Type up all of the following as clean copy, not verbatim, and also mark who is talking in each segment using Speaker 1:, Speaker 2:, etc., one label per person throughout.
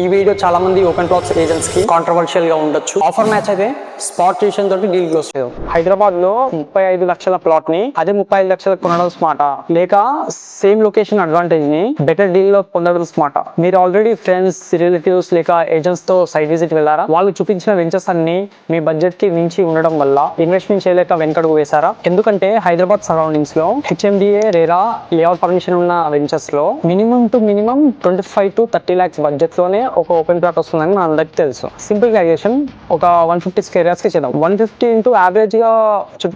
Speaker 1: ఈ వీడియో చాలా మంది ఓపెన్ ప్లాట్స్ ఏజెంట్స్ కి కాంట్రవర్షియల్ గా ఉండొచ్చు. ఆఫర్ మ్యాచ్ అయితే స్పాట్ ట్యూషన్ తోటి డీల్ క్లోజ్ చేయదు. హైదరాబాద్ లో 35 లక్షల ప్లాట్ ని అదే 35 లక్షలకు కొనడం స్మార్ట్ లేక సేమ్ లొకేషన్ అడ్వాంటేజ్ ని బెటర్ డీల్ లో పొందడం స్మార్ట్. మీరు ఆల్రెడీ ఫ్రెండ్స్, రిలేటివ్స్ లేక ఏజెంట్స్ తో సైట్ విజిట్ వెళ్ళారా? వాళ్ళు చూపించిన వెంచర్స్ అన్ని మీ బడ్జెట్ కి మించి ఉండడం వల్ల ఇన్వెస్ట్మెంట్ చేయలేక వెనకడుగు వేశారా? ఎందుకంటే హైదరాబాద్ సరౌండింగ్స్ లో హెచ్ఎండిఏ రేరా లేఅవుట్ పర్మిషన్ ఉన్న వెంచర్స్ లో మినిమం 25 to 30 lakhs బడ్జెట్ లోనే ఒక ఓపెన్ ప్లాట్ వస్తుందని మన అందరికి తెలుసు. సింపుల్ క్యాలిక్యులేషన్ ఒక 150 స్క్వేర్ యార్డ్స్ కి చేద్దాం. 150 ఇంటూ యావరేజ్ గా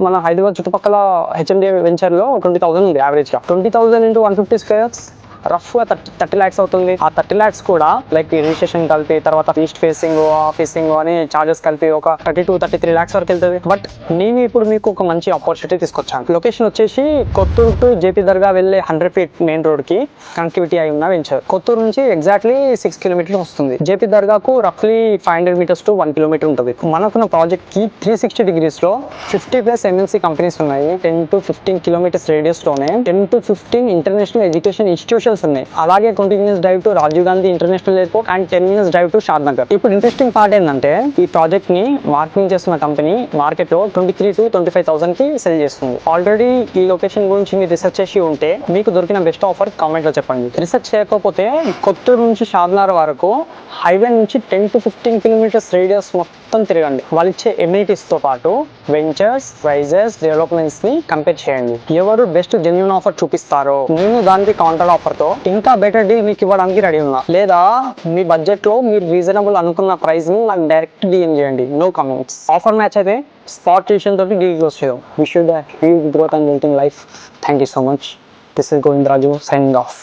Speaker 1: మన హైదరాబాద్ చుట్టుపక్కల హెచ్ఎండిఏ వెంచర్ లో 20,000 ఉంది యావరేజ్ గా. 20,000 ఇంటూ 150 స్క్వేర్ యార్డ్స్ రఫ్ గా 30 lakhs అవుతుంది. ఆ 30 lakhs కూడా లైక్ రిజిస్ట్రేషన్ కలిపి తర్వాత ఈస్ట్ ఫేసింగ్, ఆఫీసింగ్ అని చార్జెస్ కలిపి ఒక 33 lakhs వరకు వెళ్తుంది. బట్ నేను ఇప్పుడు మీకు ఒక మంచి ఆపర్చునిటీ తీసుకొచ్చాను. లొకేషన్ వచ్చేసి కొత్తూరు టు జేపీ దర్గా వెళ్ళే 100 feet మెయిన్ రోడ్ కి కనెక్టివిటీ అయి ఉన్న వెంచర్. కొత్తూరు నుంచి ఎగ్జాక్ట్లీ 6 kilometers వస్తుంది. జేపీ దర్గాకు రఫ్లీ 500 meters to 1 kilometer ఉంటుంది. మనకున్న ప్రాజెక్ట్ కి 360 degrees లో 50+ MNC కంపెనీస్ ఉన్నాయి. 10 to 15 kilometers రేడియస్ లోనే 10 to 15 ఇంటర్నేషనల్ ఎడ్యుకేషన్ ఇన్స్టిట్యూషన్స్ ఉన్నాయి. అలాగే 20 minutes drive to Rajiv Gandhi international airport and 10 minutes drive to Shadnagar. ఇప్పుడు ఇంట్రెస్టింగ్ పార్ట్ ఏంటంటే ఈ ప్రాజెక్ట్ ని మార్కెటింగ్ చేస్తున్న కంపెనీ మార్కెట్ లో 23 to 25,000 కి సెల్ చేస్తుంది. ఆల్రెడీ ఈ లొకేషన్ గురించి మీరు రీసెర్చ్ చేసి ఉంటే మీకు దొరికిన బెస్ట్ ఆఫర్ కామెంట్ లో చెప్పండి. రీసెర్చ్ చేయకపోతే కొత్తూరు నుంచి షాద్నగర్ వరకు హైవే నుంచి 10 to 15 kilometers రేడియస్ మొత్తం తిరగండి. వాళ్ళు ఇచ్చే ఎమ్యూనిటీస్ తో పాటు వెంచర్స్, ప్రైజెస్, డెవలప్మెంట్స్ ని కంపేర్ చేయండి. ఎవరు బెస్ట్ జెన్యూన్ ఆఫర్ చూపిస్తారో నేను దానికి కౌంటర్ ఆఫర్ తో ఇంకా బెటర్ డీల్ మీకు ఇవ్వడానికి రెడీ ఉన్నా. లేదా మీ బడ్జెట్ లో మీరు రీజనబుల్ అనుకున్న ప్రైస్ ని నాకు డైరెక్ట్ డిఎం చేయండి. No comments. ఆఫర్ మ్యాచ్ అయితే స్పాట్ ట్యూషన్ తోటి డీల్ క్లోజ్ చేద్దాం. Wish you the huge growth and wealth in life. Thank you so much. This is Govind Raju signing of.